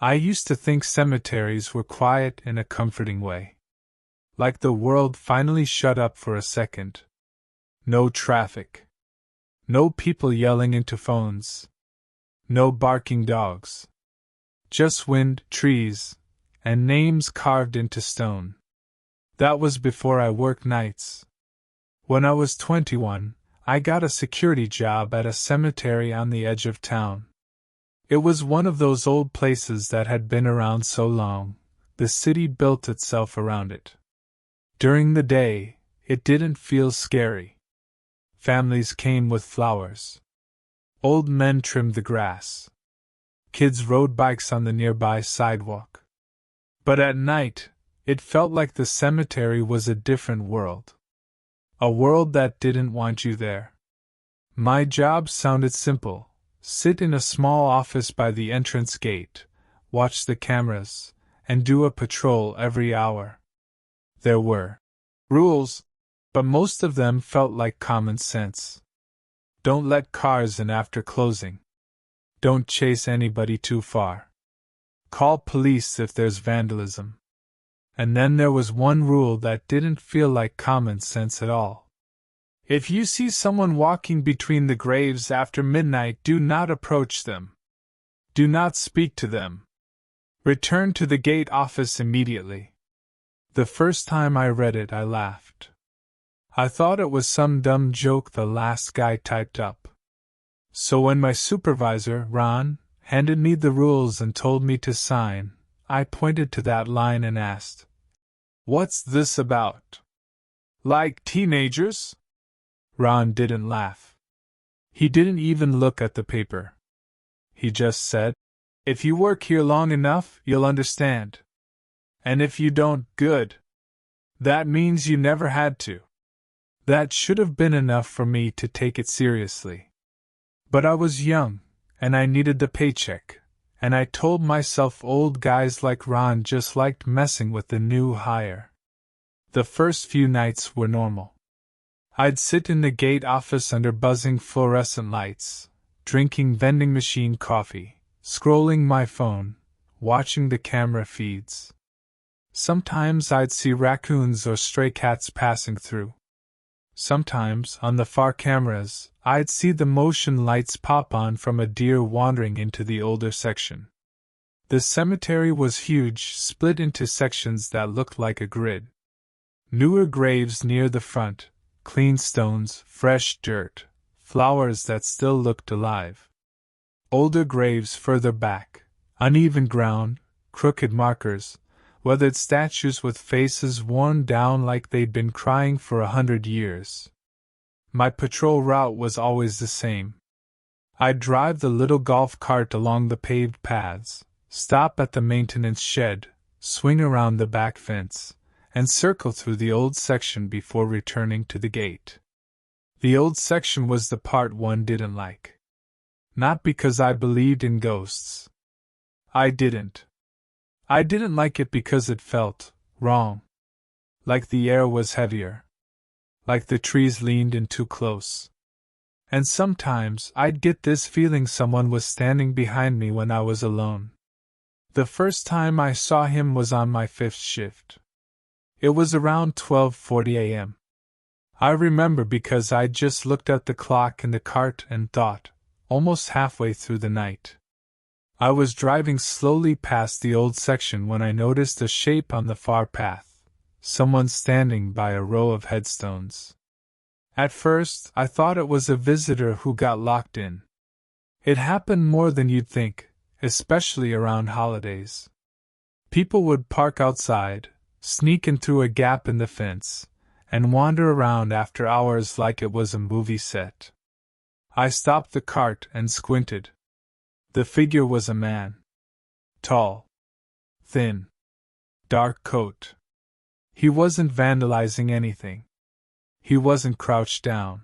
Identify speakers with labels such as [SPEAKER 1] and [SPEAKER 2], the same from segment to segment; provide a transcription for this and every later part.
[SPEAKER 1] I used to think cemeteries were quiet in a comforting way. Like the world finally shut up for a second. No traffic. No people yelling into phones. No barking dogs. Just wind, trees, and names carved into stone. That was before I worked nights. When I was 21, I got a security job at a cemetery on the edge of town. It was one of those old places that had been around so long, the city built itself around it. During the day, it didn't feel scary. Families came with flowers. Old men trimmed the grass. Kids rode bikes on the nearby sidewalk. But at night, it felt like the cemetery was a different world. A world that didn't want you there. My job sounded simple. Sit in a small office by the entrance gate, watch the cameras, and do a patrol every hour. There were rules, but most of them felt like common sense. Don't let cars in after closing. Don't chase anybody too far. Call police if there's vandalism. And then there was one rule that didn't feel like common sense at all. If you see someone walking between the graves after midnight, do not approach them. Do not speak to them. Return to the gate office immediately. The first time I read it, I laughed. I thought it was some dumb joke the last guy typed up. So when my supervisor, Ron, handed me the rules and told me to sign, I pointed to that line and asked, "What's this about? Like teenagers?" Ron didn't laugh. He didn't even look at the paper. He just said, "If you work here long enough, you'll understand. And if you don't, good. That means you never had to." That should have been enough for me to take it seriously. But I was young, and I needed the paycheck, and I told myself old guys like Ron just liked messing with the new hire. The first few nights were normal. I'd sit in the gate office under buzzing fluorescent lights, drinking vending machine coffee, scrolling my phone, watching the camera feeds. Sometimes I'd see raccoons or stray cats passing through. Sometimes, on the far cameras, I'd see the motion lights pop on from a deer wandering into the older section. The cemetery was huge, split into sections that looked like a grid. Newer graves near the front, clean stones, fresh dirt, flowers that still looked alive. Older graves further back, uneven ground, crooked markers, weathered statues with faces worn down like they'd been crying for 100 years. My patrol route was always the same. I'd drive the little golf cart along the paved paths, stop at the maintenance shed, swing around the back fence, and circle through the old section before returning to the gate. The old section was the part one didn't like. Not because I believed in ghosts. I didn't. I didn't like it because it felt wrong. Like the air was heavier. Like the trees leaned in too close. And sometimes I'd get this feeling someone was standing behind me when I was alone. The first time I saw him was on my 5th shift. It was around 12:40 a.m. I remember because I just looked at the clock in the cart and thought, almost halfway through the night. I was driving slowly past the old section when I noticed a shape on the far path, someone standing by a row of headstones. At first, I thought it was a visitor who got locked in. It happened more than you'd think, especially around holidays. People would park outside, sneak in through a gap in the fence, and wander around after hours like it was a movie set. I stopped the cart and squinted. The figure was a man. Tall. Thin. Dark coat. He wasn't vandalizing anything. He wasn't crouched down.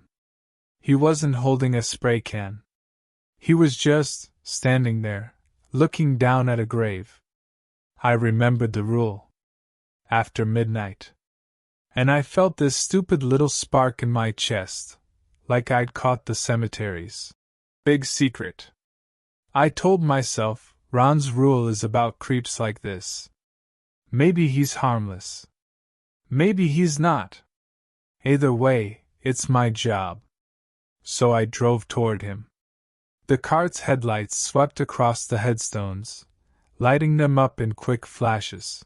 [SPEAKER 1] He wasn't holding a spray can. He was just standing there, looking down at a grave. I remembered the rule. After midnight. And I felt this stupid little spark in my chest, like I'd caught the cemeteries' big secret. I told myself, Ron's rule is about creeps like this. Maybe he's harmless. Maybe he's not. Either way, it's my job. So I drove toward him. The cart's headlights swept across the headstones, lighting them up in quick flashes.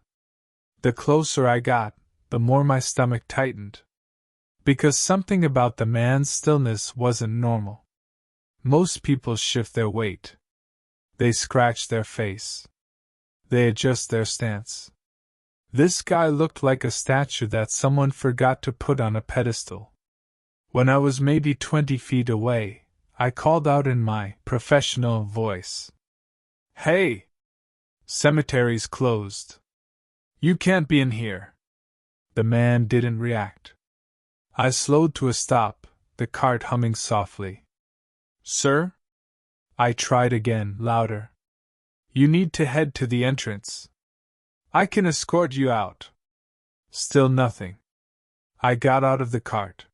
[SPEAKER 1] The closer I got, the more my stomach tightened. Because something about the man's stillness wasn't normal. Most people shift their weight. They scratch their face. They adjust their stance. This guy looked like a statue that someone forgot to put on a pedestal. When I was maybe 20 feet away, I called out in my professional voice. "Hey! Cemeteries closed. You can't be in here." The man didn't react. I slowed to a stop, the cart humming softly. "Sir?" I tried again, louder. "You need to head to the entrance. I can escort you out." Still nothing. I got out of the cart.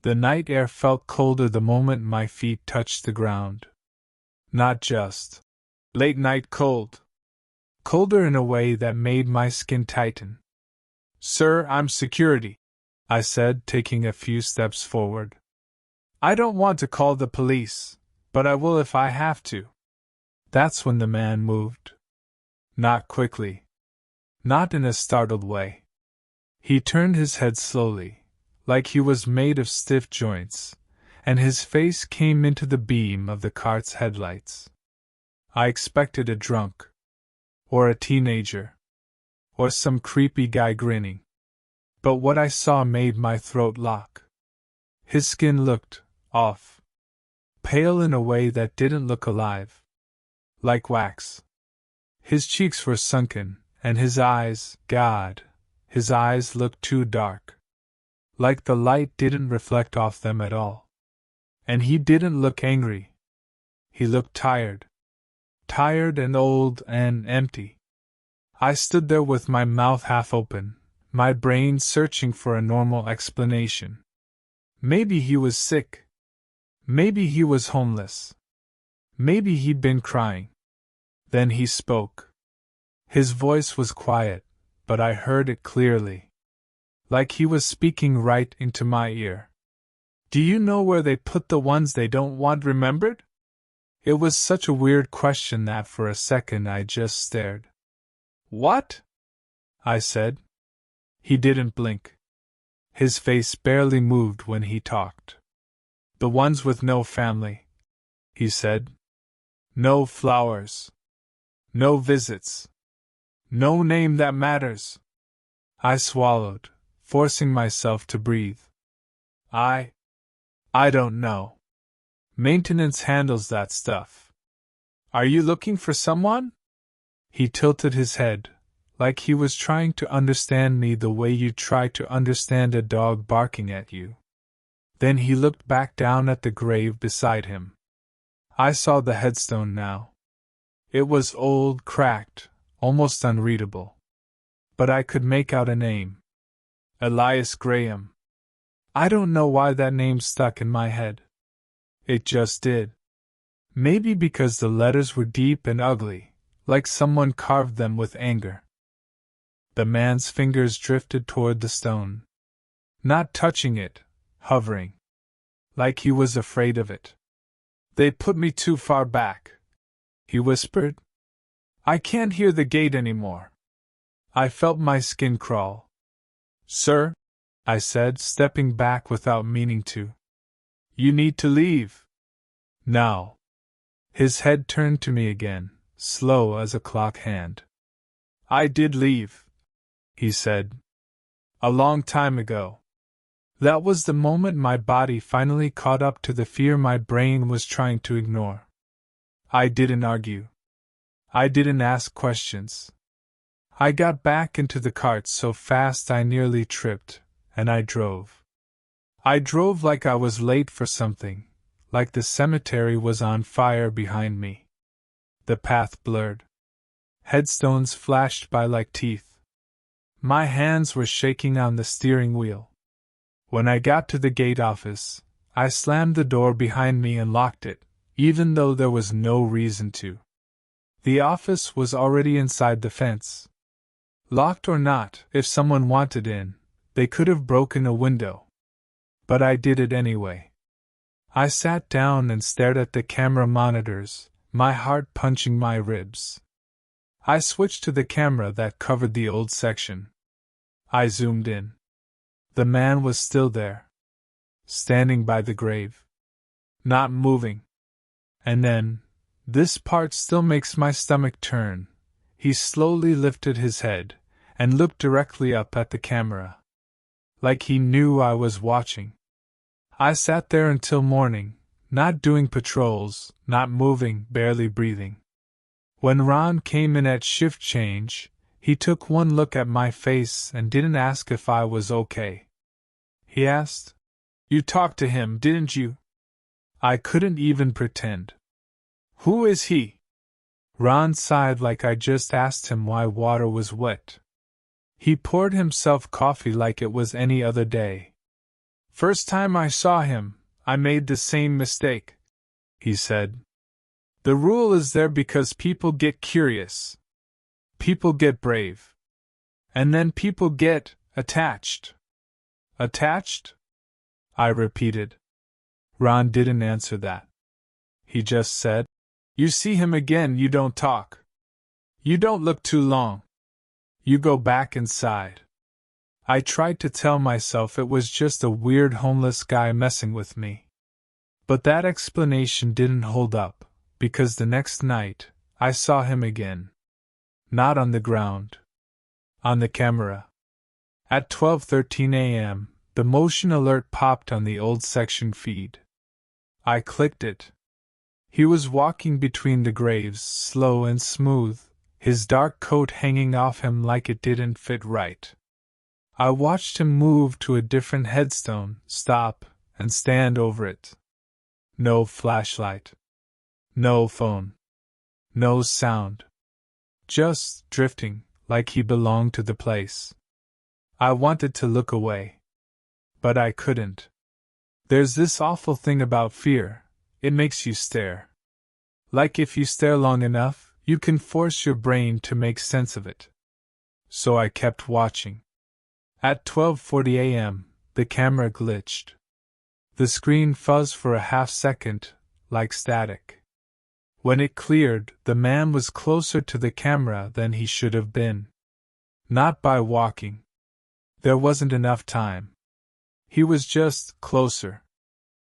[SPEAKER 1] The night air felt colder the moment my feet touched the ground. Not just late night cold. Colder in a way that made my skin tighten. "Sir, I'm security," I said, taking a few steps forward. "I don't want to call the police, but I will if I have to." That's when the man moved. Not quickly. Not in a startled way. He turned his head slowly, like he was made of stiff joints, and his face came into the beam of the cart's headlights. I expected a drunk, or a teenager, or some creepy guy grinning. But what I saw made my throat lock. His skin looked off, pale in a way that didn't look alive. Like wax. His cheeks were sunken, and his eyes, God, his eyes looked too dark. Like the light didn't reflect off them at all. And he didn't look angry. He looked tired. Tired and old and empty. I stood there with my mouth half open, my brain searching for a normal explanation. Maybe he was sick. Maybe he was homeless. Maybe he'd been crying. Then he spoke. His voice was quiet, but I heard it clearly. Like he was speaking right into my ear. "Do you know where they put the ones they don't want remembered?" It was such a weird question that for a second I just stared. "What?" I said. He didn't blink. His face barely moved when he talked. "The ones with no family," he said. "No flowers. No visits. No name that matters." I swallowed, forcing myself to breathe. I don't know. Maintenance handles that stuff. "Are you looking for someone?" He tilted his head, like he was trying to understand me the way you try to understand a dog barking at you. Then he looked back down at the grave beside him. I saw the headstone now. It was old, cracked, almost unreadable. But I could make out a name. Elias Graham. I don't know why that name stuck in my head. It just did. Maybe because the letters were deep and ugly, like someone carved them with anger. The man's fingers drifted toward the stone. Not touching it, hovering. Like he was afraid of it. "They put me too far back," he whispered. "I can't hear the gate anymore." I felt my skin crawl. "Sir," I said, stepping back without meaning to. "You need to leave. Now." His head turned to me again, slow as a clock hand. "I did leave," he said. "A long time ago." That was the moment my body finally caught up to the fear my brain was trying to ignore. I didn't argue. I didn't ask questions. I got back into the cart so fast I nearly tripped, and I drove. I drove like I was late for something, like the cemetery was on fire behind me. The path blurred. Headstones flashed by like teeth. My hands were shaking on the steering wheel. When I got to the gate office, I slammed the door behind me and locked it, even though there was no reason to. The office was already inside the fence. Locked or not, if someone wanted in, they could have broken a window. But I did it anyway. I sat down and stared at the camera monitors, my heart punching my ribs. I switched to the camera that covered the old section. I zoomed in. The man was still there, standing by the grave, not moving. And then, this part still makes my stomach turn, he slowly lifted his head and looked directly up at the camera, like he knew I was watching. I sat there until morning, not doing patrols, not moving, barely breathing. When Ron came in at shift change, he took one look at my face and didn't ask if I was okay. He asked, "You talked to him, didn't you?" I couldn't even pretend. "Who is he?" Ron sighed like I just asked him why water was wet. He poured himself coffee like it was any other day. "First time I saw him, I made the same mistake," he said. "The rule is there because people get curious. People get brave. And then people get attached." "Attached?" I repeated. Ron didn't answer that. He just said, "You see him again, you don't talk. You don't look too long. You go back inside." I tried to tell myself it was just a weird homeless guy messing with me. But that explanation didn't hold up, because the next night, I saw him again. Not on the ground. On the camera. At 12:13 a.m., the motion alert popped on the old section feed. I clicked it. He was walking between the graves, slow and smooth, his dark coat hanging off him like it didn't fit right. I watched him move to a different headstone, stop, and stand over it. No flashlight. No phone. No sound. Just drifting, like he belonged to the place. I wanted to look away. But I couldn't. There's this awful thing about fear, it makes you stare. Like if you stare long enough, you can force your brain to make sense of it. So I kept watching. At 12:40 a.m., the camera glitched. The screen fuzzed for a half second, like static. When it cleared, the man was closer to the camera than he should have been. Not by walking. There wasn't enough time. He was just closer.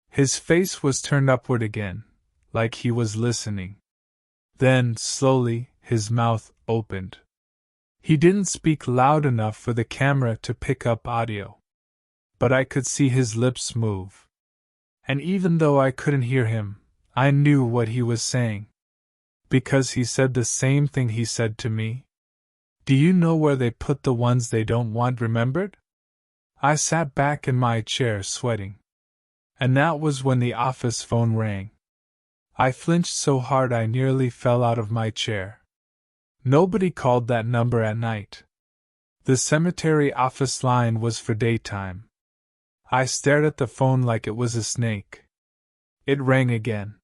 [SPEAKER 1] His face was turned upward again, like he was listening. Then, slowly, his mouth opened. He didn't speak loud enough for the camera to pick up audio. But I could see his lips move. And even though I couldn't hear him, I knew what he was saying. Because he said the same thing he said to me. "Do you know where they put the ones they don't want remembered?" I sat back in my chair sweating. And that was when the office phone rang. I flinched so hard I nearly fell out of my chair. Nobody called that number at night. The cemetery office line was for daytime. I stared at the phone like it was a snake. It rang again.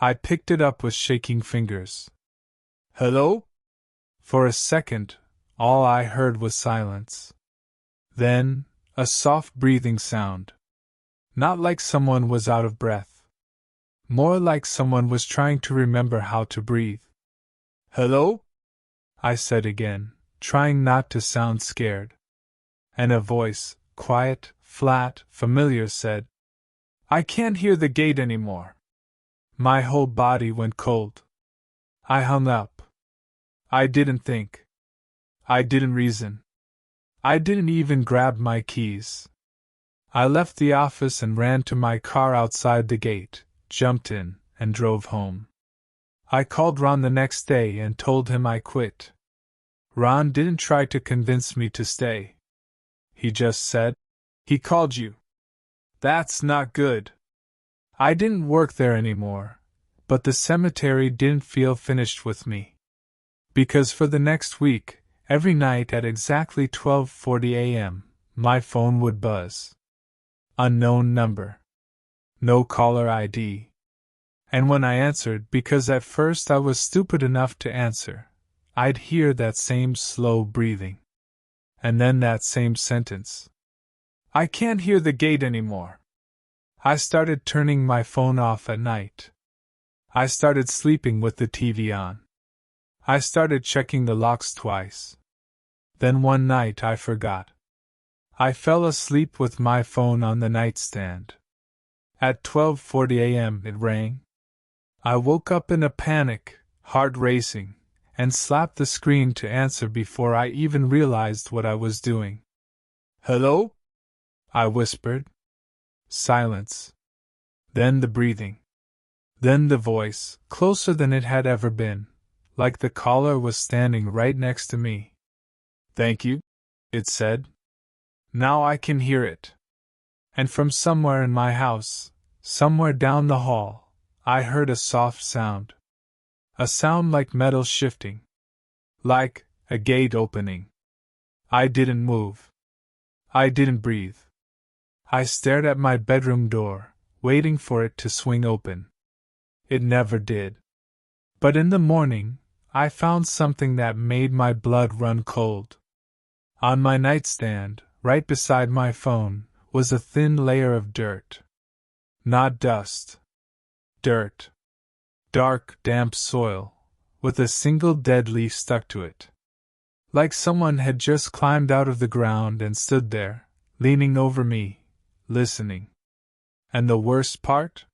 [SPEAKER 1] I picked it up with shaking fingers. "Hello?" For a second, all I heard was silence. Then, a soft breathing sound. Not like someone was out of breath. More like someone was trying to remember how to breathe. "Hello?" I said again, trying not to sound scared. And a voice, quiet, flat, familiar, said, "I can't hear the gate anymore." My whole body went cold. I hung up. I didn't think. I didn't reason. I didn't even grab my keys. I left the office and ran to my car outside the gate, jumped in, and drove home. I called Ron the next day and told him I quit. Ron didn't try to convince me to stay. He just said, "He called you. That's not good." I didn't work there anymore, but the cemetery didn't feel finished with me. Because for the next week, every night at exactly 12:40 a.m., my phone would buzz. Unknown number. No caller ID. And when I answered, because at first I was stupid enough to answer, I'd hear that same slow breathing. And then that same sentence. I can't hear the gate anymore. I started turning my phone off at night. I started sleeping with the TV on. I started checking the locks twice. Then one night I forgot. I fell asleep with my phone on the nightstand. At 12:40 a.m. it rang. I woke up in a panic, heart racing, and slapped the screen to answer before I even realized what I was doing. "Hello?" I whispered. Silence. Then the breathing. Then the voice, closer than it had ever been, like the caller was standing right next to me. "Thank you," it said. "Now I can hear it." And from somewhere in my house, somewhere down the hall, I heard a soft sound. A sound like metal shifting. Like a gate opening. I didn't move. I didn't breathe. I stared at my bedroom door, waiting for it to swing open. It never did. But in the morning, I found something that made my blood run cold. On my nightstand, right beside my phone, was a thin layer of dirt. Not dust. Dirt. Dark, damp soil, with a single dead leaf stuck to it. Like someone had just climbed out of the ground and stood there, leaning over me, listening. And the worst part?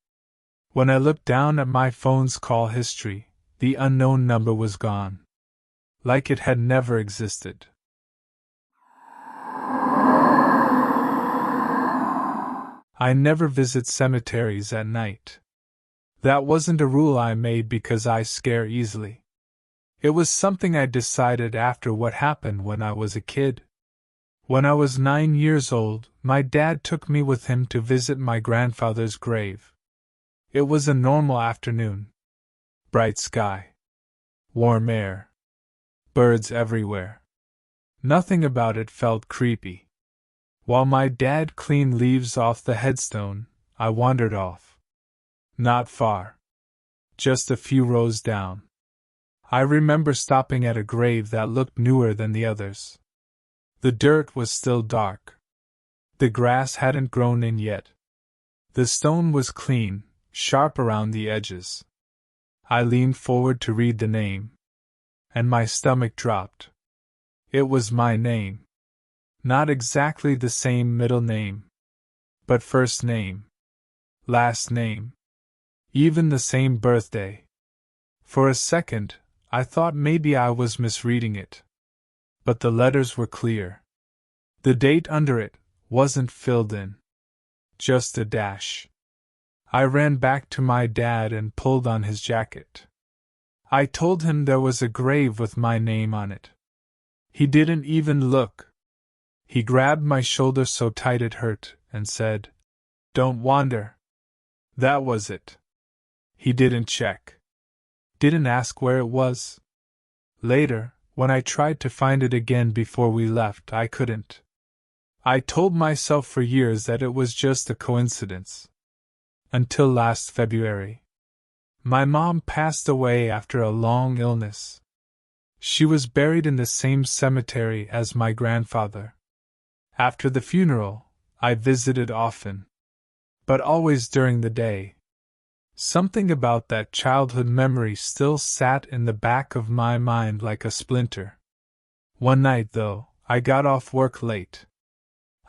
[SPEAKER 1] When I looked down at my phone's call history, the unknown number was gone. Like it had never existed. I never visit cemeteries at night. That wasn't a rule I made because I scare easily. It was something I decided after what happened when I was a kid. When I was 9 years old, my dad took me with him to visit my grandfather's grave. It was a normal afternoon. Bright sky. Warm air. Birds everywhere. Nothing about it felt creepy. While my dad cleaned leaves off the headstone, I wandered off. Not far. Just a few rows down. I remember stopping at a grave that looked newer than the others. The dirt was still dark. The grass hadn't grown in yet. The stone was clean, sharp around the edges. I leaned forward to read the name. And my stomach dropped. It was my name. Not exactly the same middle name. But first name. Last name. Even the same birthday. For a second, I thought maybe I was misreading it. But the letters were clear. The date under it wasn't filled in. Just a dash. I ran back to my dad and pulled on his jacket. I told him there was a grave with my name on it. He didn't even look. He grabbed my shoulder so tight it hurt and said, "Don't wander." That was it. He didn't check. Didn't ask where it was. Later, when I tried to find it again before we left, I couldn't. I told myself for years that it was just a coincidence. Until last February. My mom passed away after a long illness. She was buried in the same cemetery as my grandfather. After the funeral, I visited often. But always during the day. Something about that childhood memory still sat in the back of my mind like a splinter. One night, though, I got off work late.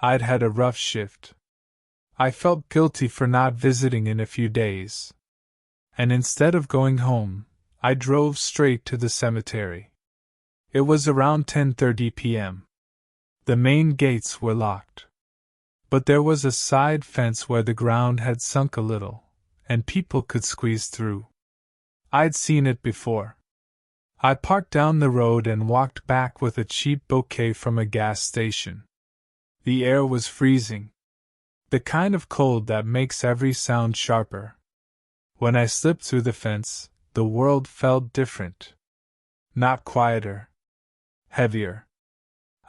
[SPEAKER 1] I'd had a rough shift. I felt guilty for not visiting in a few days. And instead of going home, I drove straight to the cemetery. It was around 10:30 p.m. The main gates were locked. But there was a side fence where the ground had sunk a little, and people could squeeze through. I'd seen it before. I parked down the road and walked back with a cheap bouquet from a gas station. The air was freezing. The kind of cold that makes every sound sharper. When I slipped through the fence, the world felt different. Not quieter. Heavier.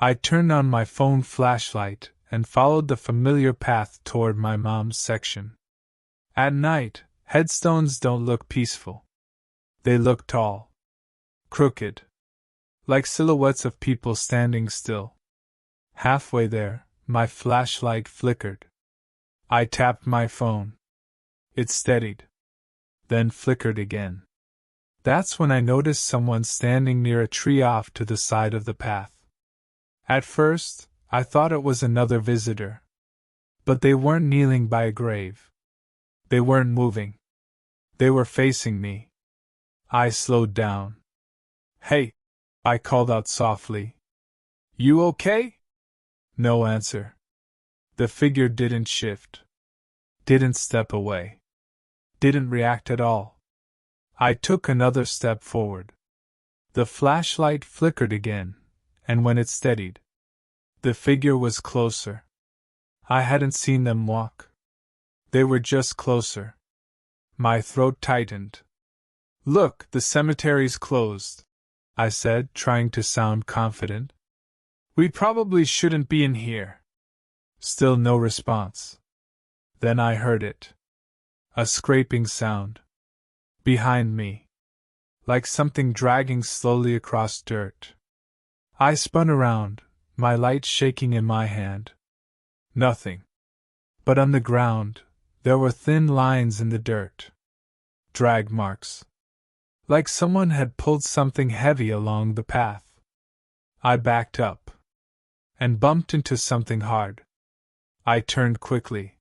[SPEAKER 1] I turned on my phone flashlight and followed the familiar path toward my mom's section. At night, Headstones don't look peaceful. They look tall, crooked, like silhouettes of people standing still. Halfway there, my flashlight flickered. I tapped my phone. It steadied, then flickered again. That's when I noticed someone standing near a tree off to the side of the path. At first, I thought it was another visitor. But they weren't kneeling by a grave. They weren't moving. They were facing me. I slowed down. "Hey," I called out softly. "You okay?" No answer. The figure didn't shift. Didn't step away. Didn't react at all. I took another step forward. The flashlight flickered again, and when it steadied, the figure was closer. I hadn't seen them walk. They were just closer. My throat tightened. "Look, the cemetery's closed," I said, trying to sound confident. "We probably shouldn't be in here." Still no response. Then I heard it. A scraping sound. Behind me. Like something dragging slowly across dirt. I spun around, my light shaking in my hand. Nothing. But on the ground, there were thin lines in the dirt. Drag marks. Like someone had pulled something heavy along the path. I backed up. And bumped into something hard. I turned quickly.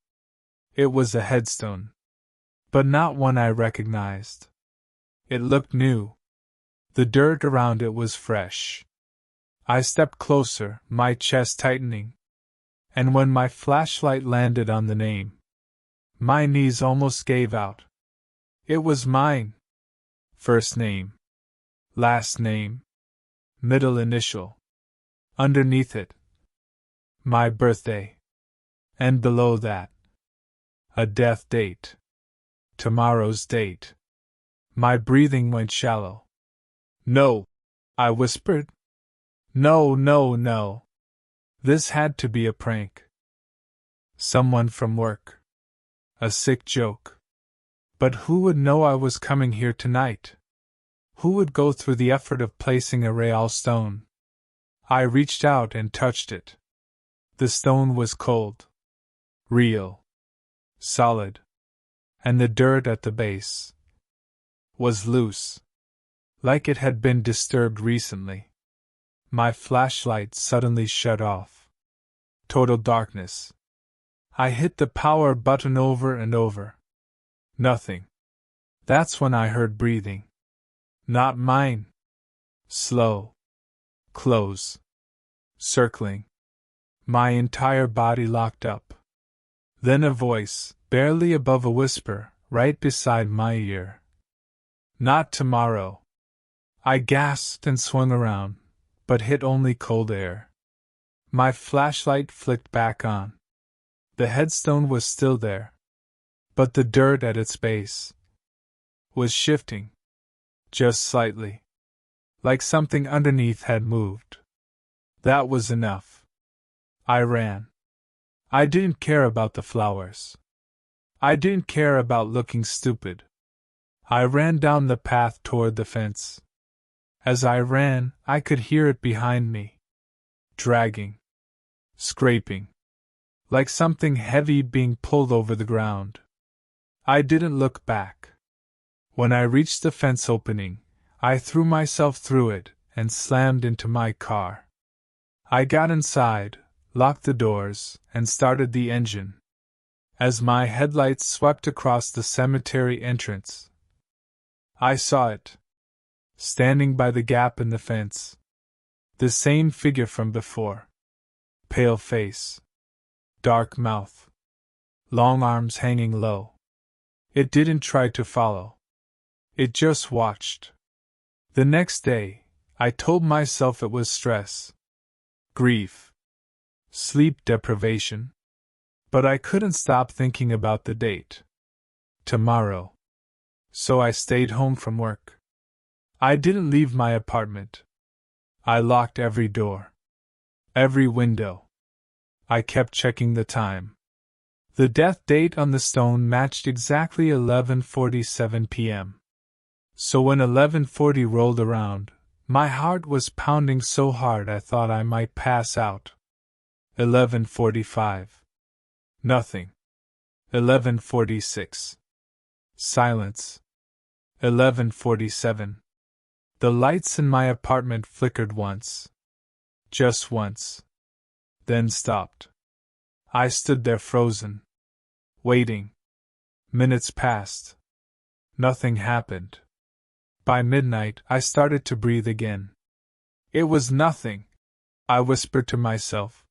[SPEAKER 1] It was a headstone. But not one I recognized. It looked new. The dirt around it was fresh. I stepped closer, my chest tightening. And when my flashlight landed on the name, my knees almost gave out. It was mine. First name. Last name. Middle initial. Underneath it, my birthday. And below that, a death date. Tomorrow's date. My breathing went shallow. "No," I whispered. "No, no, no. This had to be a prank. Someone from work. A sick joke. But who would know I was coming here tonight? Who would go through the effort of placing a real stone?" I reached out and touched it. The stone was cold. Real. Solid. And the dirt at the base was loose. Like it had been disturbed recently. My flashlight suddenly shut off. Total darkness. I hit the power button over and over. Nothing. That's when I heard breathing. Not mine. Slow. Close. Circling. My entire body locked up. Then a voice, barely above a whisper, right beside my ear. "Not tomorrow." I gasped and swung around, but hit only cold air. My flashlight flicked back on. The headstone was still there. But the dirt at its base was shifting. Just slightly. Like something underneath had moved. That was enough. I ran. I didn't care about the flowers. I didn't care about looking stupid. I ran down the path toward the fence. As I ran, I could hear it behind me. Dragging. Scraping. Like something heavy being pulled over the ground. I didn't look back. When I reached the fence opening, I threw myself through it and slammed into my car. I got inside, locked the doors, and started the engine. As my headlights swept across the cemetery entrance, I saw it. Standing by the gap in the fence. The same figure from before. Pale face. Dark mouth. Long arms hanging low. It didn't try to follow. It just watched. The next day, I told myself it was stress. Grief. Sleep deprivation. But I couldn't stop thinking about the date. Tomorrow. So I stayed home from work. I didn't leave my apartment. I locked every door. Every window. I kept checking the time. The death date on the stone matched exactly 11:47 p.m. So when 11:40 rolled around, my heart was pounding so hard I thought I might pass out. 11:45. Nothing. 11:46. Silence. 11:47. The lights in my apartment flickered once. Just once. Then stopped. I stood there frozen. Waiting. Minutes passed. Nothing happened. By midnight, I started to breathe again. It was nothing, I whispered to myself.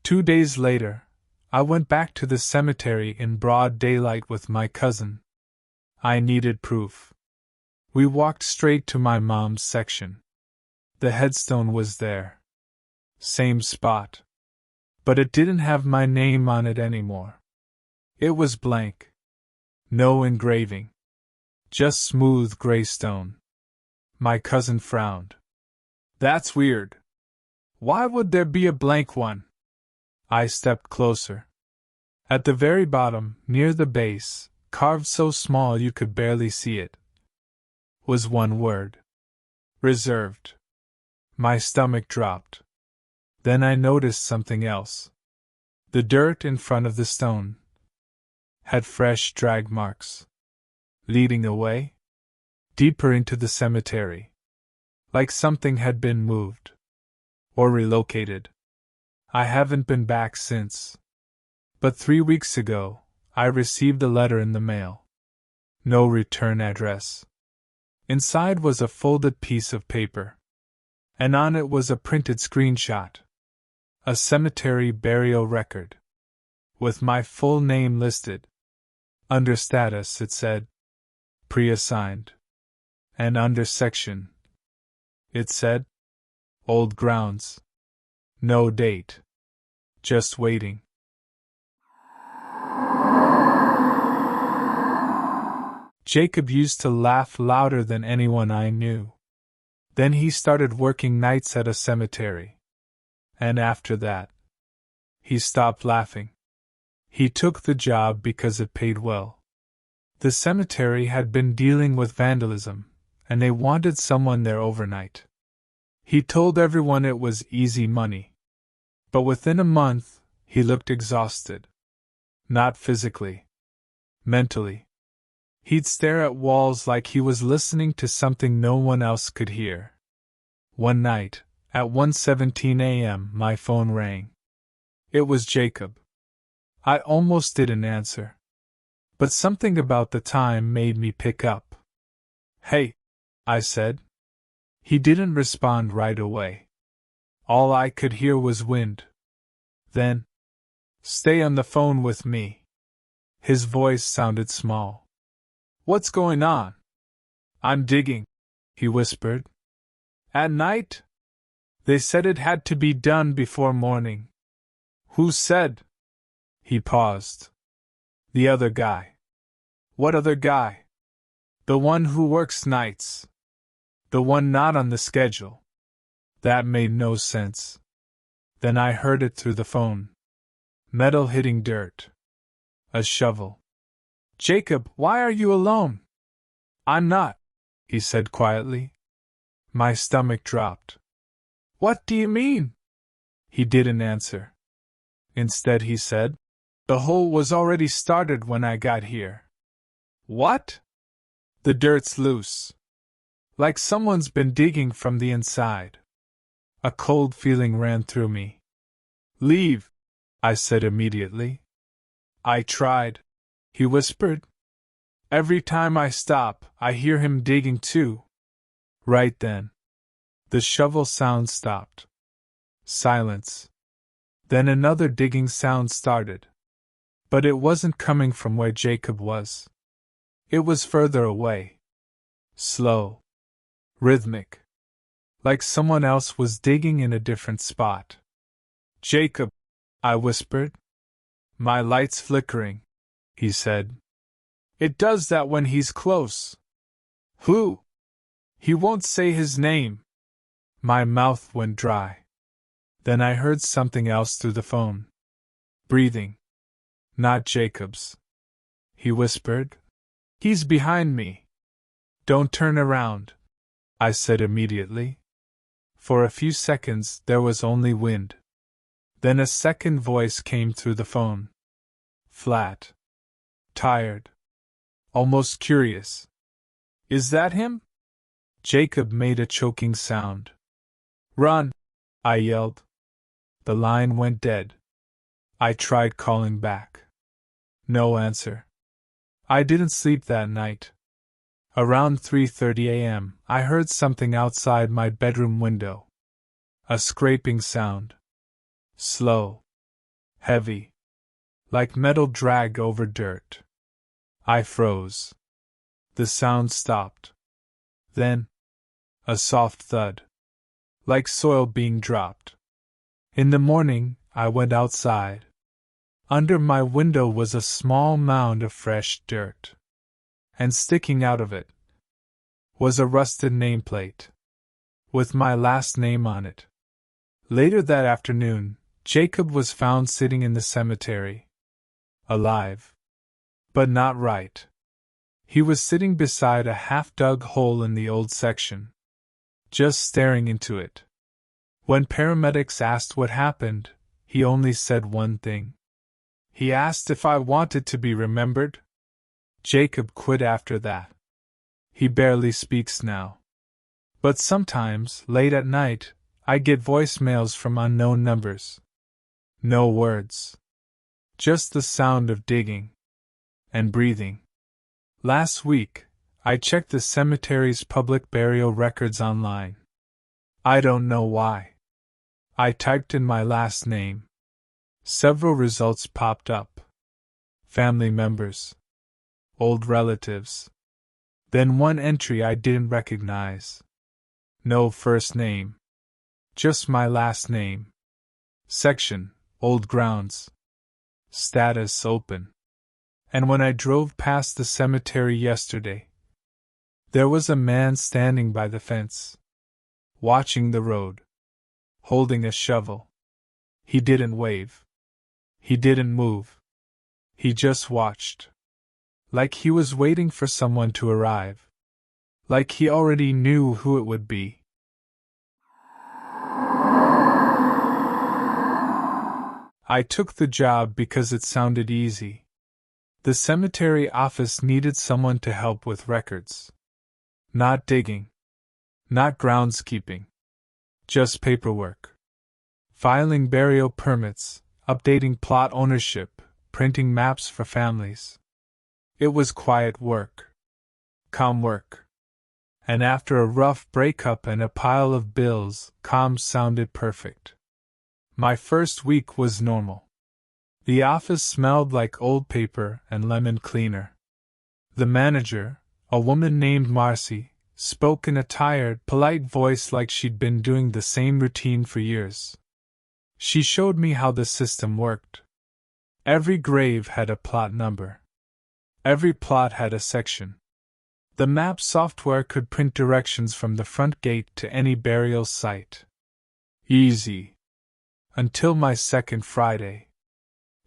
[SPEAKER 1] 2 days later, I went back to the cemetery in broad daylight with my cousin. I needed proof. We walked straight to my mom's section. The headstone was there. Same spot. But it didn't have my name on it anymore. It was blank. No engraving. Just smooth gray stone. My cousin frowned. That's weird. Why would there be a blank one? I stepped closer. At the very bottom, near the base, carved so small you could barely see it, was one word. Reserved. My stomach dropped. Then I noticed something else. The dirt in front of the stone had fresh drag marks, leading away, deeper into the cemetery, like something had been moved or relocated. I haven't been back since. But 3 weeks ago, I received a letter in the mail. No return address. Inside was a folded piece of paper, and on it was a printed screenshot. A cemetery burial record, with my full name listed. Under status it said, pre-assigned. And under section, it said, old grounds. No date. Just waiting. Jacob used to laugh louder than anyone I knew. Then he started working nights at a cemetery. And after that, he stopped laughing. He took the job because it paid well. The cemetery had been dealing with vandalism, and they wanted someone there overnight. He told everyone it was easy money. But within a month, he looked exhausted. Not physically. Mentally. He'd stare at walls like he was listening to something no one else could hear. One night, at 1:17 a.m., my phone rang. It was Jacob. I almost didn't answer. But something about the time made me pick up. Hey, I said. He didn't respond right away. All I could hear was wind. Then, stay on the phone with me. His voice sounded small. What's going on? I'm digging, he whispered. At night? They said it had to be done before morning. Who said? He paused. The other guy. What other guy? The one who works nights. The one not on the schedule. That made no sense. Then I heard it through the phone. Metal hitting dirt. A shovel. Jacob, why are you alone? I'm not, he said quietly. My stomach dropped. What do you mean? He didn't answer. Instead he said, the hole was already started when I got here. What? The dirt's loose. Like someone's been digging from the inside. A cold feeling ran through me. Leave, I said immediately. I tried, he whispered. Every time I stop, I hear him digging too. Right then, the shovel sound stopped. Silence. Then another digging sound started. But it wasn't coming from where Jacob was. It was further away. Slow. Rhythmic. Like someone else was digging in a different spot. Jacob, I whispered. My light's flickering, he said. It does that when he's close. Who? He won't say his name. My mouth went dry. Then I heard something else through the phone. Breathing. Not Jacob's. He whispered. He's behind me. Don't turn around, I said immediately. For a few seconds there was only wind. Then a second voice came through the phone. Flat. Tired. Almost curious. Is that him? Jacob made a choking sound. Run! I yelled. The line went dead. I tried calling back. No answer. I didn't sleep that night. Around 3:30 a.m., I heard something outside my bedroom window. A scraping sound. Slow. Heavy. Like metal dragged over dirt. I froze. The sound stopped. Then, a soft thud. Like soil being dropped. In the morning, I went outside. Under my window was a small mound of fresh dirt. And sticking out of it was a rusted nameplate with my last name on it. Later that afternoon, Jacob was found sitting in the cemetery. Alive. But not right. He was sitting beside a half-dug hole in the old section. Just staring into it. When paramedics asked what happened, he only said one thing. He asked if I wanted to be remembered. Jacob quit after that. He barely speaks now. But sometimes, late at night, I get voicemails from unknown numbers. No words. Just the sound of digging. And breathing. Last week, I checked the cemetery's public burial records online. I don't know why. I typed in my last name. Several results popped up. Family members. Old relatives. Then one entry I didn't recognize. No first name. Just my last name. Section, Old Grounds. Status open. And when I drove past the cemetery yesterday, there was a man standing by the fence, watching the road, holding a shovel. He didn't wave. He didn't move. He just watched. Like he was waiting for someone to arrive. Like he already knew who it would be. I took the job because it sounded easy. The cemetery office needed someone to help with records. Not digging. Not groundskeeping. Just paperwork. Filing burial permits, updating plot ownership, printing maps for families. It was quiet work. Calm work. And after a rough breakup and a pile of bills, calm sounded perfect. My first week was normal. The office smelled like old paper and lemon cleaner. The manager, a woman named Marcy, spoke in a tired, polite voice like she'd been doing the same routine for years. She showed me how the system worked. Every grave had a plot number. Every plot had a section. The map software could print directions from the front gate to any burial site. Easy. Until my second Friday.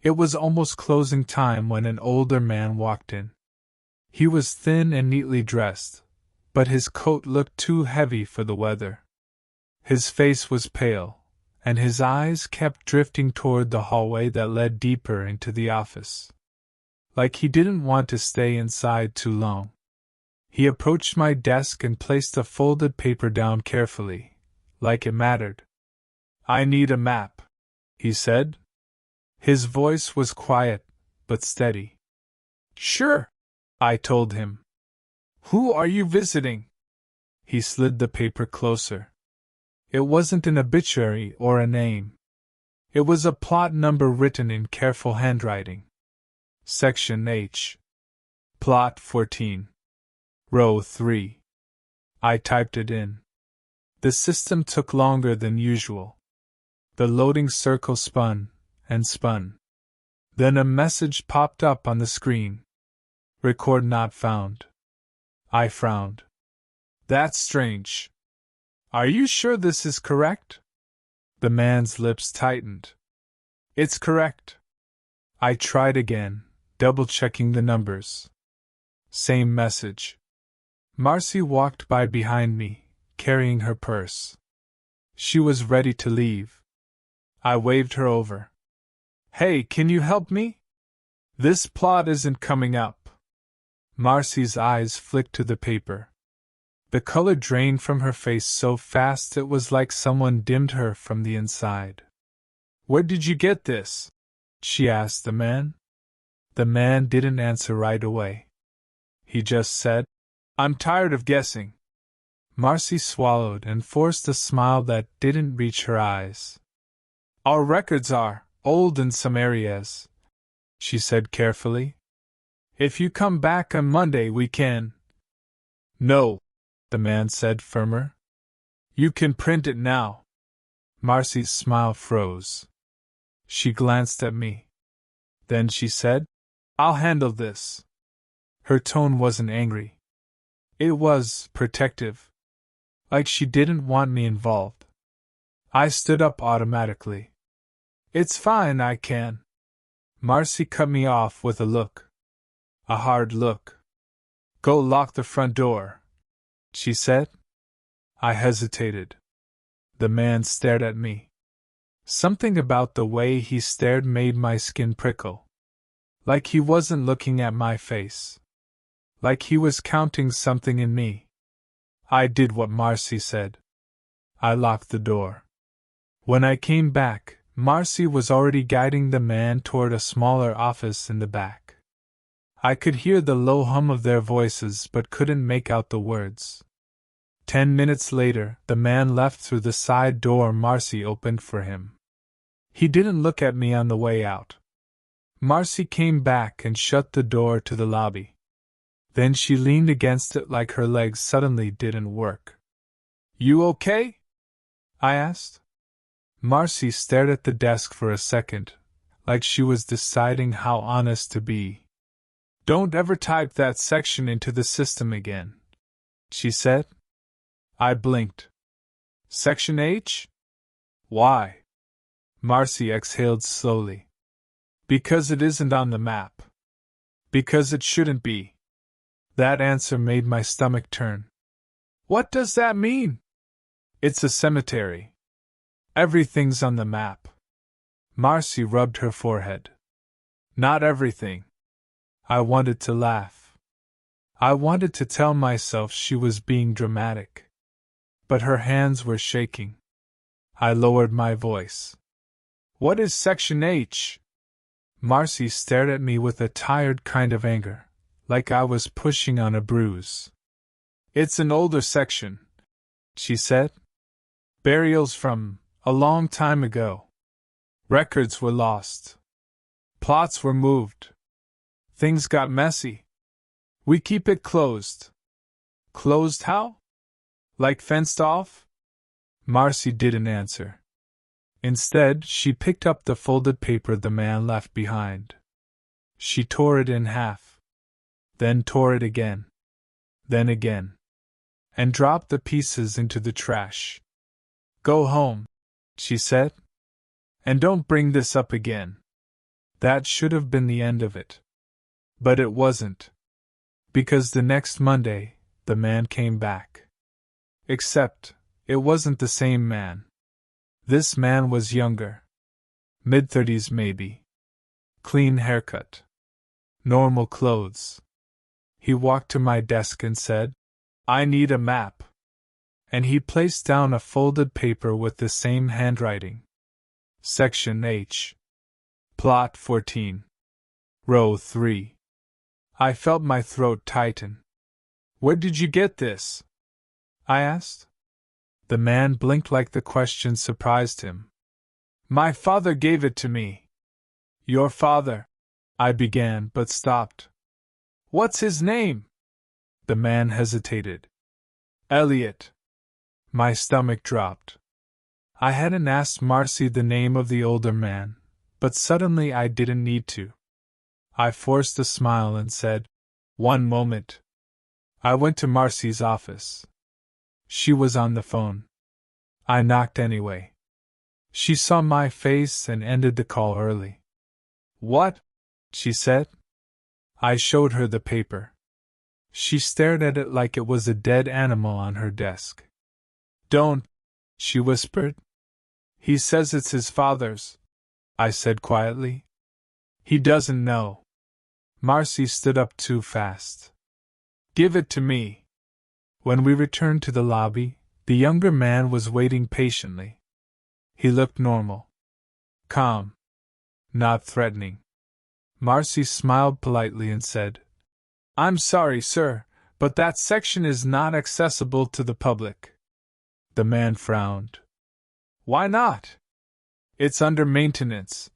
[SPEAKER 1] It was almost closing time when an older man walked in. He was thin and neatly dressed, but his coat looked too heavy for the weather. His face was pale, and his eyes kept drifting toward the hallway that led deeper into the office. Like he didn't want to stay inside too long. He approached my desk and placed a folded paper down carefully, like it mattered. "I need a map," he said. His voice was quiet, but steady. "Sure," I told him. "Who are you visiting?" He slid the paper closer. It wasn't an obituary or a name. It was a plot number written in careful handwriting. Section H. Plot 14. Row 3. I typed it in. The system took longer than usual. The loading circle spun and spun. Then a message popped up on the screen. Record not found. I frowned. That's strange. Are you sure this is correct? The man's lips tightened. It's correct. I tried again, double-checking the numbers. Same message. Marcy walked by behind me, carrying her purse. She was ready to leave. I waved her over. Hey, can you help me? This plot isn't coming up. Marcy's eyes flicked to the paper. The color drained from her face so fast it was like someone dimmed her from the inside. Where did you get this? She asked the man. The man didn't answer right away. He just said, I'm tired of guessing. Marcy swallowed and forced a smile that didn't reach her eyes. Our records are old in some areas, she said carefully. If you come back on Monday, we can. No, the man said firmer. You can print it now. Marcy's smile froze. She glanced at me. Then she said, I'll handle this. Her tone wasn't angry. It was protective. Like she didn't want me involved. I stood up automatically. It's fine, I can. Marcy cut me off with a look. A hard look. Go lock the front door, she said. I hesitated. The man stared at me. Something about the way he stared made my skin prickle. Like he wasn't looking at my face. Like he was counting something in me. I did what Marcy said. I locked the door. When I came back, Marcy was already guiding the man toward a smaller office in the back. I could hear the low hum of their voices but couldn't make out the words. 10 minutes later, the man left through the side door Marcy opened for him. He didn't look at me on the way out. Marcy came back and shut the door to the lobby. Then she leaned against it like her legs suddenly didn't work. You okay? I asked. Marcy stared at the desk for a second, like she was deciding how honest to be. Don't ever type that section into the system again, she said. I blinked. Section H? Why? Marcy exhaled slowly. Because it isn't on the map. Because it shouldn't be. That answer made my stomach turn. What does that mean? It's a cemetery. Everything's on the map. Marcy rubbed her forehead. Not everything. I wanted to laugh. I wanted to tell myself she was being dramatic. But her hands were shaking. I lowered my voice. What is Section H? Marcy stared at me with a tired kind of anger, like I was pushing on a bruise. It's an older section, she said. Burials from a long time ago. Records were lost. Plots were moved. Things got messy. We keep it closed. Closed how? Like fenced off? Marcy didn't answer. Instead, she picked up the folded paper the man left behind. She tore it in half. Then tore it again. Then again. And dropped the pieces into the trash. Go home, she said. And don't bring this up again. That should have been the end of it. But it wasn't. Because the next Monday, the man came back. Except, it wasn't the same man. This man was younger. Mid-30s maybe. Clean haircut. Normal clothes. He walked to my desk and said, I need a map. And he placed down a folded paper with the same handwriting. Section H. Plot 14. Row 3. I felt my throat tighten. Where did you get this? I asked. The man blinked like the question surprised him. My father gave it to me. Your father? I began but stopped. What's his name? The man hesitated. Elliot. My stomach dropped. I hadn't asked Marcy the name of the older man, but suddenly I didn't need to. I forced a smile and said, One moment. I went to Marcy's office. She was on the phone. I knocked anyway. She saw my face and ended the call early. What? she said. I showed her the paper. She stared at it like it was a dead animal on her desk. Don't, she whispered. He says it's his father's, I said quietly. He doesn't know. Marcy stood up too fast. Give it to me. When we returned to the lobby, the younger man was waiting patiently. He looked normal. Calm. Not threatening. Marcy smiled politely and said, I'm sorry, sir, but that section is not accessible to the public. The man frowned. Why not? It's under maintenance,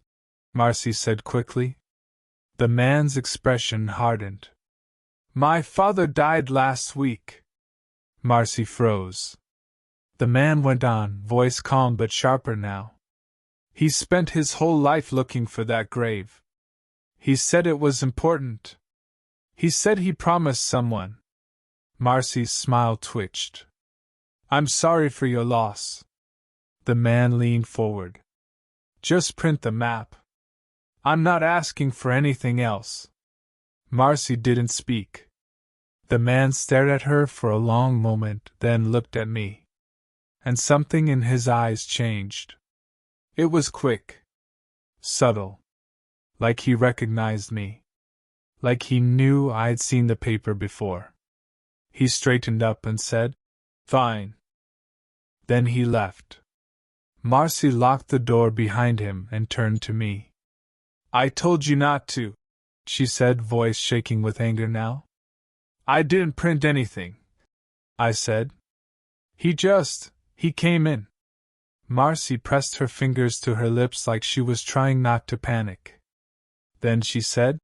[SPEAKER 1] Marcy said quickly. The man's expression hardened. My father died last week. Marcy froze. The man went on, voice calm but sharper now. He spent his whole life looking for that grave. He said it was important. He said he promised someone. Marcy's smile twitched. I'm sorry for your loss. The man leaned forward. Just print the map. I'm not asking for anything else. Marcy didn't speak. The man stared at her for a long moment, then looked at me. And something in his eyes changed. It was quick. Subtle. Like he recognized me. Like he knew I'd seen the paper before. He straightened up and said, Fine. Then he left. Marcy locked the door behind him and turned to me. I told you not to, she said, voice shaking with anger now. I didn't print anything, I said. He came in. Marcy pressed her fingers to her lips like she was trying not to panic. Then she said,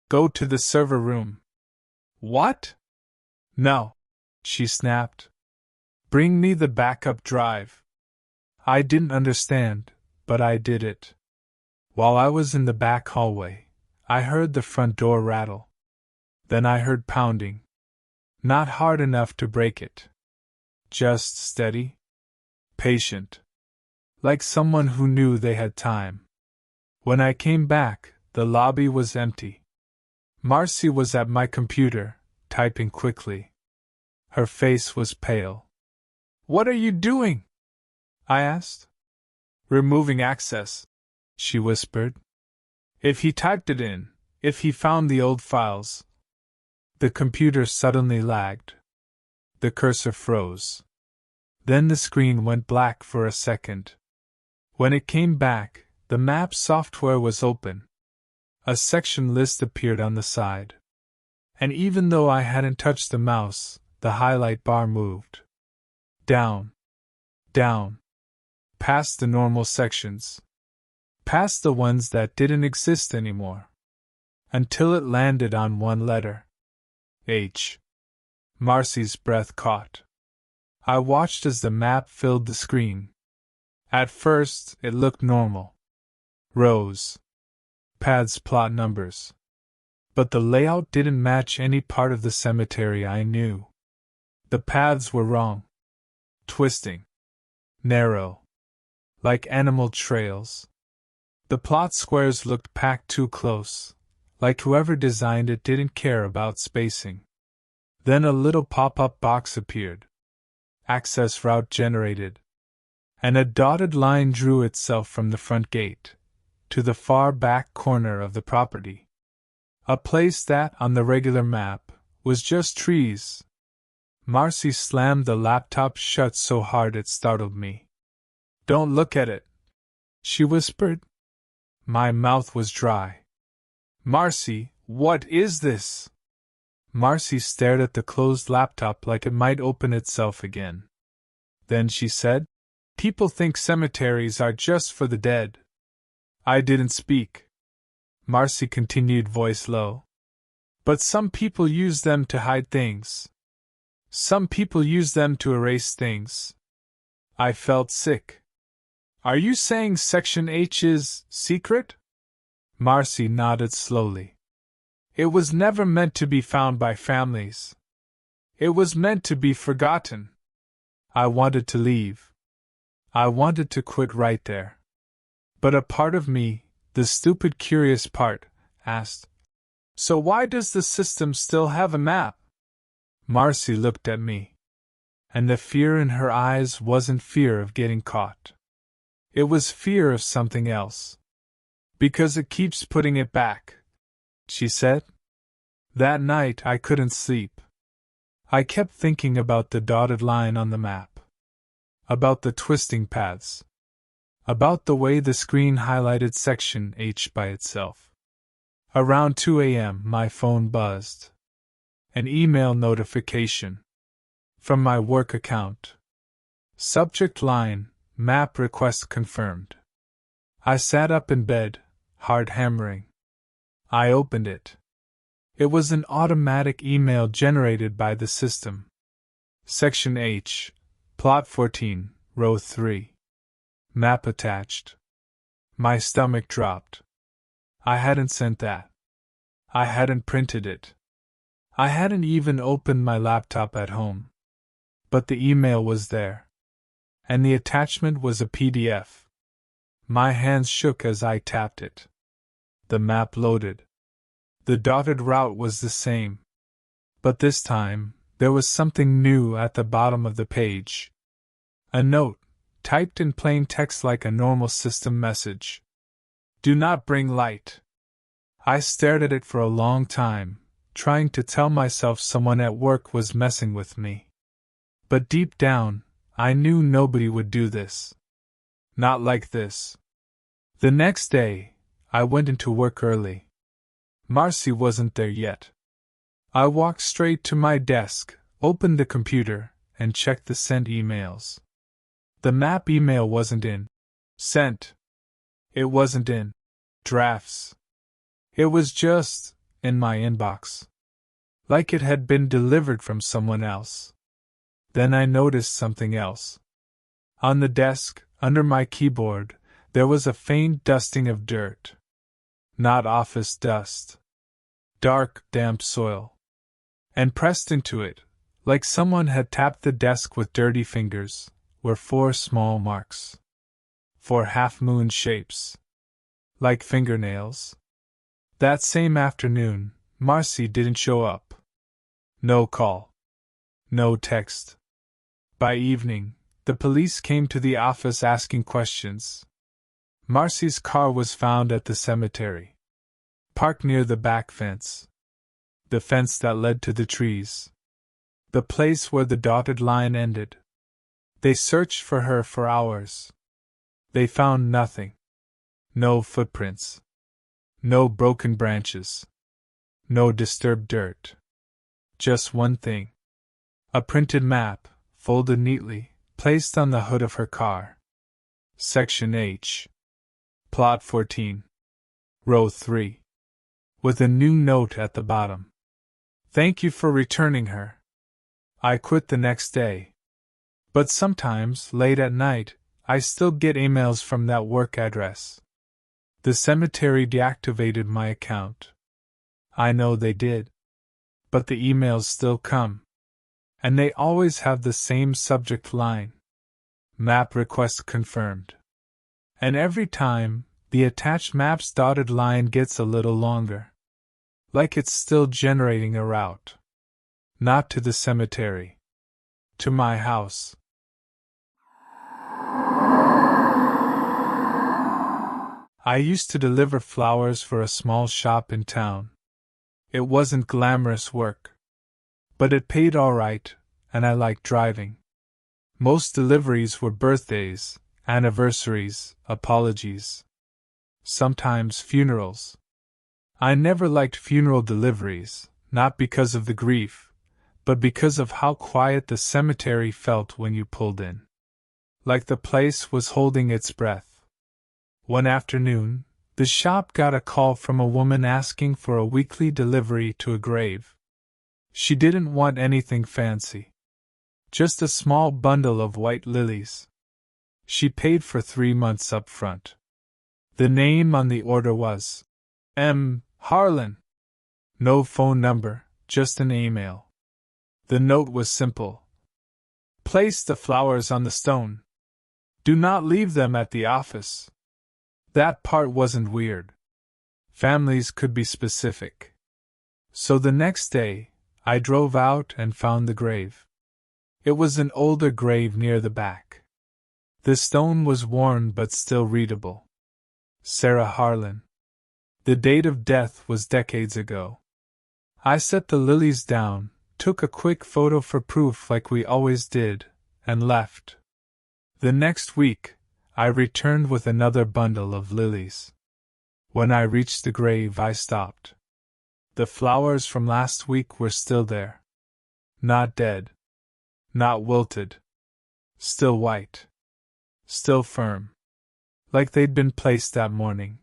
[SPEAKER 1] Go to the server room. What? No, she snapped. Bring me the backup drive. I didn't understand, but I did it. While I was in the back hallway, I heard the front door rattle. Then I heard pounding. Not hard enough to break it. Just steady. Patient. Like someone who knew they had time. When I came back, the lobby was empty. Marcy was at my computer, typing quickly. Her face was pale. What are you doing? I asked. Removing access, she whispered. If he typed it in, if he found the old files. The computer suddenly lagged. The cursor froze. Then the screen went black for a second. When it came back, the map software was open. A section list appeared on the side. And even though I hadn't touched the mouse, the highlight bar moved. Down. Down. Past the normal sections. Past the ones that didn't exist anymore. Until it landed on one letter. H. Marcy's breath caught. I watched as the map filled the screen. At first, it looked normal. Rows. Paths, plot numbers. But the layout didn't match any part of the cemetery I knew. The paths were wrong. Twisting. Narrow. Like animal trails. The plot squares looked packed too close, like whoever designed it didn't care about spacing. Then a little pop-up box appeared. Access route generated. And a dotted line drew itself from the front gate to the far back corner of the property. A place that, on the regular map, was just trees. Marcy slammed the laptop shut so hard it startled me. Don't look at it, she whispered. My mouth was dry. Marcy, what is this? Marcy stared at the closed laptop like it might open itself again. Then she said, People think cemeteries are just for the dead. I didn't speak. Marcy continued, voice low. But some people use them to hide things. Some people use them to erase things. I felt sick. Are you saying Section H is secret? Marcy nodded slowly. It was never meant to be found by families. It was meant to be forgotten. I wanted to leave. I wanted to quit right there. But a part of me, the stupid curious part, asked. So why does the system still have a map? Marcy looked at me, and the fear in her eyes wasn't fear of getting caught. It was fear of something else. Because it keeps putting it back, she said. That night I couldn't sleep. I kept thinking about the dotted line on the map, about the twisting paths, about the way the screen highlighted section H by itself. Around 2 a.m. my phone buzzed. An email notification. From my work account. Subject line, map request confirmed. I sat up in bed, heart hammering. I opened it. It was an automatic email generated by the system. Section H, Plot 14, Row 3. Map attached. My stomach dropped. I hadn't sent that. I hadn't printed it. I hadn't even opened my laptop at home. But the email was there. And the attachment was a PDF. My hands shook as I tapped it. The map loaded. The dotted route was the same. But this time, there was something new at the bottom of the page. A note, typed in plain text like a normal system message. Do not bring light. I stared at it for a long time, trying to tell myself someone at work was messing with me. But deep down, I knew nobody would do this. Not like this. The next day, I went into work early. Marcy wasn't there yet. I walked straight to my desk, opened the computer, and checked the sent emails. The map email wasn't in sent. It wasn't in drafts. It was just in my inbox. Like it had been delivered from someone else. Then I noticed something else. On the desk, under my keyboard, there was a faint dusting of dirt. Not office dust. Dark, damp soil. And pressed into it, like someone had tapped the desk with dirty fingers, were 4 small marks. 4 half-moon shapes. Like fingernails. That same afternoon, Marcy didn't show up. No call. No text. By evening, the police came to the office asking questions. Marcy's car was found at the cemetery. Parked near the back fence. The fence that led to the trees. The place where the dotted line ended. They searched for her for hours. They found nothing. No footprints. No broken branches. No disturbed dirt. Just one thing. A printed map, folded neatly, placed on the hood of her car. Section H. Plot 14. Row 3. With a new note at the bottom. Thank you for returning her. I quit the next day. But sometimes, late at night, I still get emails from that work address. The cemetery deactivated my account. I know they did. But the emails still come. And they always have the same subject line. Map request confirmed. And every time, the attached map's dotted line gets a little longer. Like it's still generating a route. Not to the cemetery. To my house. I used to deliver flowers for a small shop in town. It wasn't glamorous work. But it paid all right, and I liked driving. Most deliveries were birthdays, anniversaries, apologies. Sometimes funerals. I never liked funeral deliveries, not because of the grief, but because of how quiet the cemetery felt when you pulled in. Like the place was holding its breath. One afternoon, the shop got a call from a woman asking for a weekly delivery to a grave. She didn't want anything fancy. Just a small bundle of white lilies. She paid for 3 months up front. The name on the order was M. Harlan. No phone number, just an email. The note was simple. Place the flowers on the stone. Do not leave them at the office. That part wasn't weird. Families could be specific. So the next day, I drove out and found the grave. It was an older grave near the back. The stone was worn but still readable. Sarah Harlan. The date of death was decades ago. I set the lilies down, took a quick photo for proof like we always did, and left. The next week, I returned with another bundle of lilies. When I reached the grave, I stopped. The flowers from last week were still there. Not dead. Not wilted. Still white. Still firm. Like they'd been placed that morning.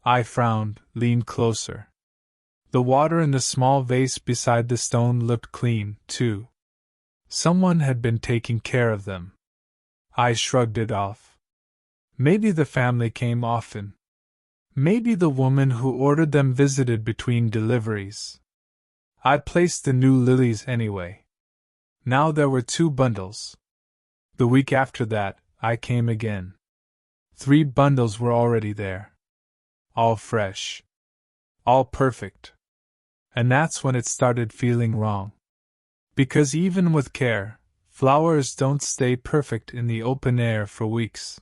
[SPEAKER 1] I frowned, leaned closer. The water in the small vase beside the stone looked clean, too. Someone had been taking care of them. I shrugged it off. Maybe the family came often. Maybe the woman who ordered them visited between deliveries. I placed the new lilies anyway. Now there were 2 bundles. The week after that, I came again. 3 bundles were already there. All fresh. All perfect. And that's when it started feeling wrong. Because even with care, flowers don't stay perfect in the open air for weeks.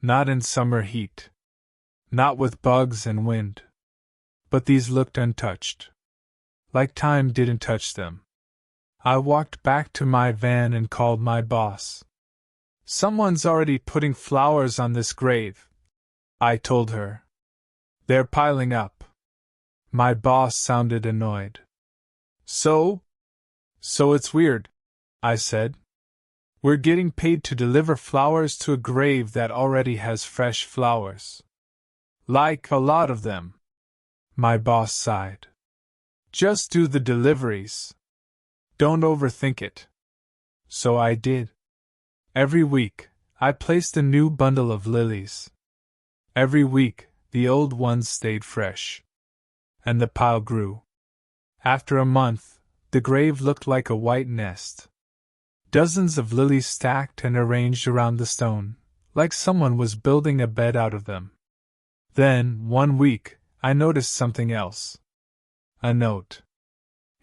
[SPEAKER 1] Not in summer heat. Not with bugs and wind. But these looked untouched. Like time didn't touch them. I walked back to my van and called my boss. "Someone's already putting flowers on this grave," I told her. "They're piling up." My boss sounded annoyed. So it's weird," I said. "We're getting paid to deliver flowers to a grave that already has fresh flowers. Like a lot of them." My boss sighed. "Just do the deliveries. Don't overthink it." So I did. Every week, I placed a new bundle of lilies. Every week, the old ones stayed fresh. And the pile grew. After a month, the grave looked like a white nest. Dozens of lilies stacked and arranged around the stone, like someone was building a bed out of them. Then, one week, I noticed something else. A note.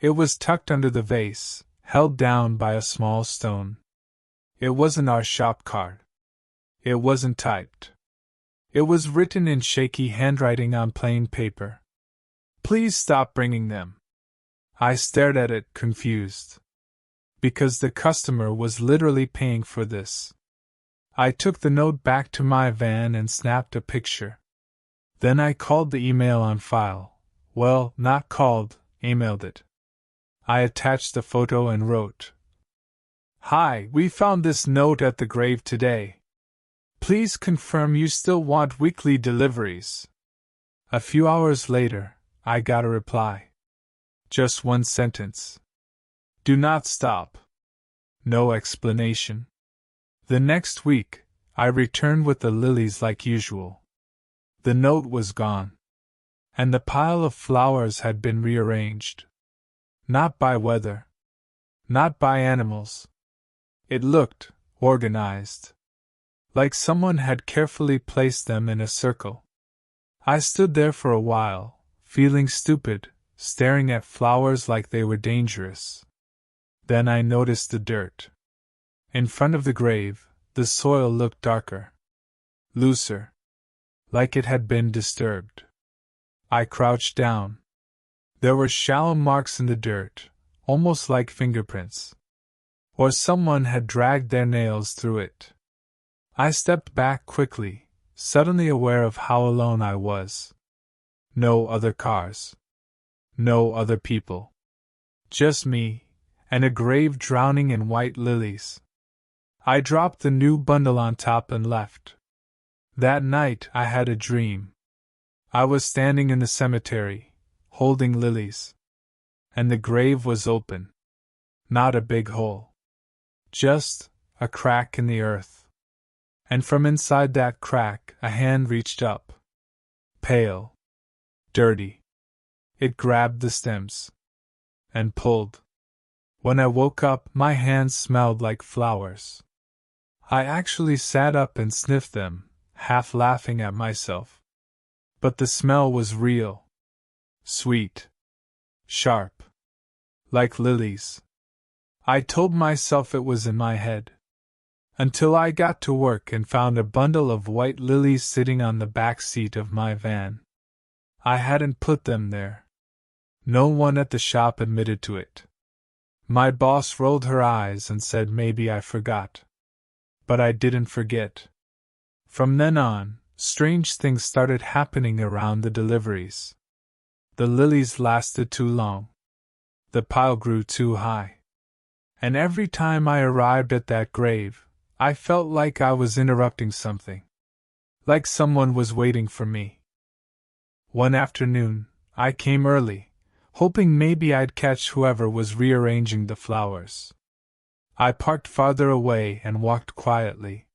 [SPEAKER 1] It was tucked under the vase, held down by a small stone. It wasn't our shop card. It wasn't typed. It was written in shaky handwriting on plain paper. "Please stop bringing them." I stared at it, confused. Because the customer was literally paying for this. I took the note back to my van and snapped a picture. Then I called the email on file. Well, not called, emailed it. I attached the photo and wrote, "Hi, we found this note at the grave today. Please confirm you still want weekly deliveries." A few hours later, I got a reply. Just one sentence. "Do not stop." No explanation. The next week, I returned with the lilies like usual. The note was gone. And the pile of flowers had been rearranged. Not by weather. Not by animals. It looked organized. Like someone had carefully placed them in a circle. I stood there for a while, feeling stupid, staring at flowers like they were dangerous. Then I noticed the dirt. In front of the grave, the soil looked darker. Looser. Like it had been disturbed. I crouched down. There were shallow marks in the dirt, almost like fingerprints. Or someone had dragged their nails through it. I stepped back quickly, suddenly aware of how alone I was. No other cars. No other people. Just me, and a grave drowning in white lilies. I dropped the new bundle on top and left. That night I had a dream. I was standing in the cemetery, holding lilies. And the grave was open. Not a big hole. Just a crack in the earth. And from inside that crack a hand reached up. Pale. Dirty. It grabbed the stems. And pulled. When I woke up, my hands smelled like flowers. I actually sat up and sniffed them, half laughing at myself. But the smell was real. Sweet. Sharp. Like lilies. I told myself it was in my head. Until I got to work and found a bundle of white lilies sitting on the back seat of my van. I hadn't put them there. No one at the shop admitted to it. My boss rolled her eyes and said maybe I forgot. But I didn't forget. From then on, strange things started happening around the deliveries. The lilies lasted too long. The pile grew too high. And every time I arrived at that grave, I felt like I was interrupting something. Like someone was waiting for me. One afternoon, I came early, hoping maybe I'd catch whoever was rearranging the flowers. I parked farther away and walked quietly.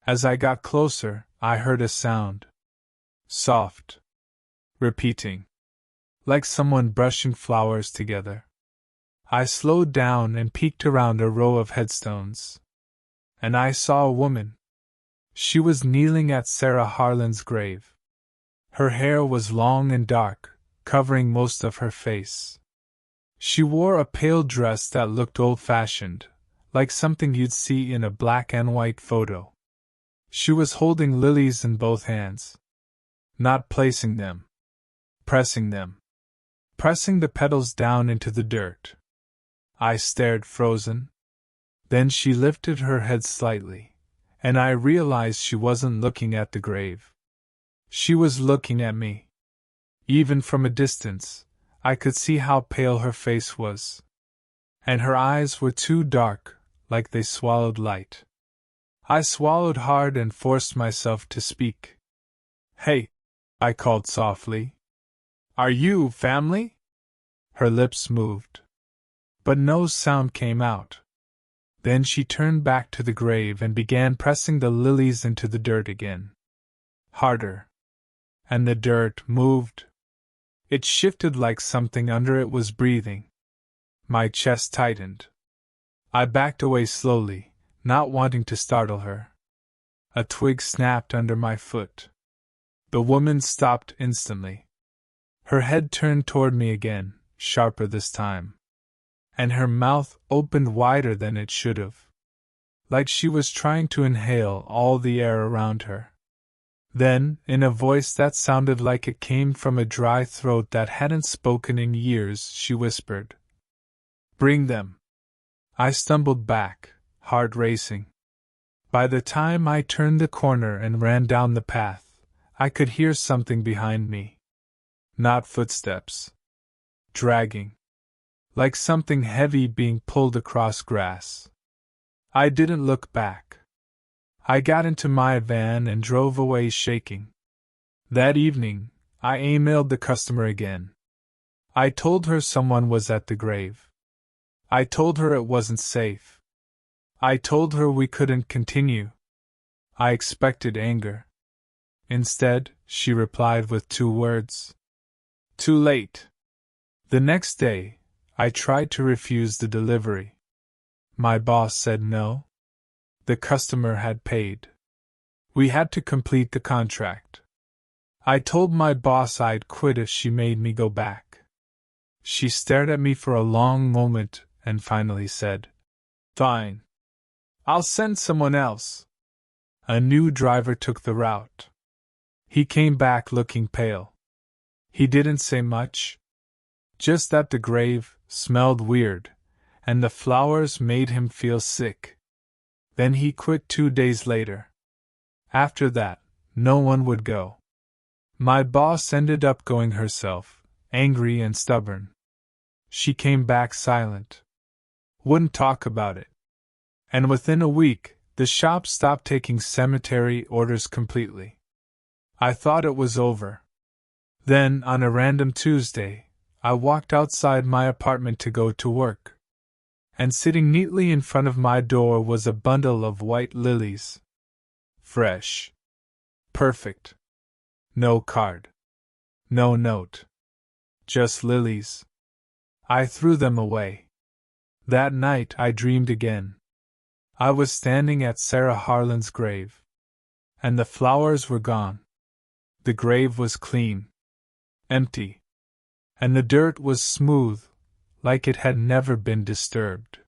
[SPEAKER 1] As I got closer, I heard a sound. Soft. Repeating. Like someone brushing flowers together. I slowed down and peeked around a row of headstones. And I saw a woman. She was kneeling at Sarah Harlan's grave. Her hair was long and dark, covering most of her face. She wore a pale dress that looked old-fashioned, like something you'd see in a black and white photo. She was holding lilies in both hands. Not placing them. Pressing them. Pressing the petals down into the dirt. I stared frozen. Then she lifted her head slightly, and I realized she wasn't looking at the grave. She was looking at me. Even from a distance, I could see how pale her face was. And her eyes were too dark, like they swallowed light. I swallowed hard and forced myself to speak. "Hey," I called softly. "Are you family?" Her lips moved. But no sound came out. Then she turned back to the grave and began pressing the lilies into the dirt again. Harder. And the dirt moved. It shifted like something under it was breathing. My chest tightened. I backed away slowly, not wanting to startle her. A twig snapped under my foot. The woman stopped instantly. Her head turned toward me again, sharper this time. And her mouth opened wider than it should have. Like she was trying to inhale all the air around her. Then, in a voice that sounded like it came from a dry throat that hadn't spoken in years, she whispered, "Bring them." I stumbled back, heart racing. By the time I turned the corner and ran down the path, I could hear something behind me. Not footsteps. Dragging. Like something heavy being pulled across grass. I didn't look back. I got into my van and drove away shaking. That evening, I emailed the customer again. I told her someone was at the grave. I told her it wasn't safe. I told her we couldn't continue. I expected anger. Instead, she replied with 2 words. "Too late." The next day, I tried to refuse the delivery. My boss said no. The customer had paid. We had to complete the contract. I told my boss I'd quit if she made me go back. She stared at me for a long moment and finally said, "Fine. I'll send someone else." A new driver took the route. He came back looking pale. He didn't say much. Just that the grave smelled weird, and the flowers made him feel sick. Then he quit 2 days later. After that, no one would go. My boss ended up going herself, angry and stubborn. She came back silent. Wouldn't talk about it. And within a week, the shop stopped taking cemetery orders completely. I thought it was over. Then, on a random Tuesday, I walked outside my apartment to go to work. And sitting neatly in front of my door was a bundle of white lilies. Fresh. Perfect. No card. No note. Just lilies. I threw them away. That night I dreamed again. I was standing at Sarah Harlan's grave. And the flowers were gone. The grave was clean, empty, and the dirt was smooth, like it had never been disturbed.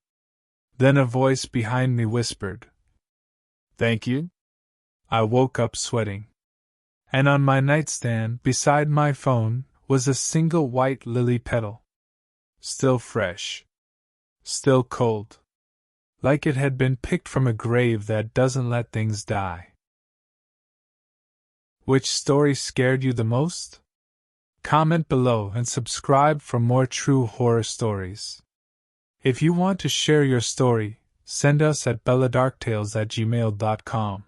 [SPEAKER 1] Then a voice behind me whispered, "Thank you?" I woke up sweating. And on my nightstand, beside my phone, was a single white lily petal. Still fresh. Still cold. Like it had been picked from a grave that doesn't let things die. Which story scared you the most? Comment below and subscribe for more true horror stories. If you want to share your story, send us at belladarktales@gmail.com.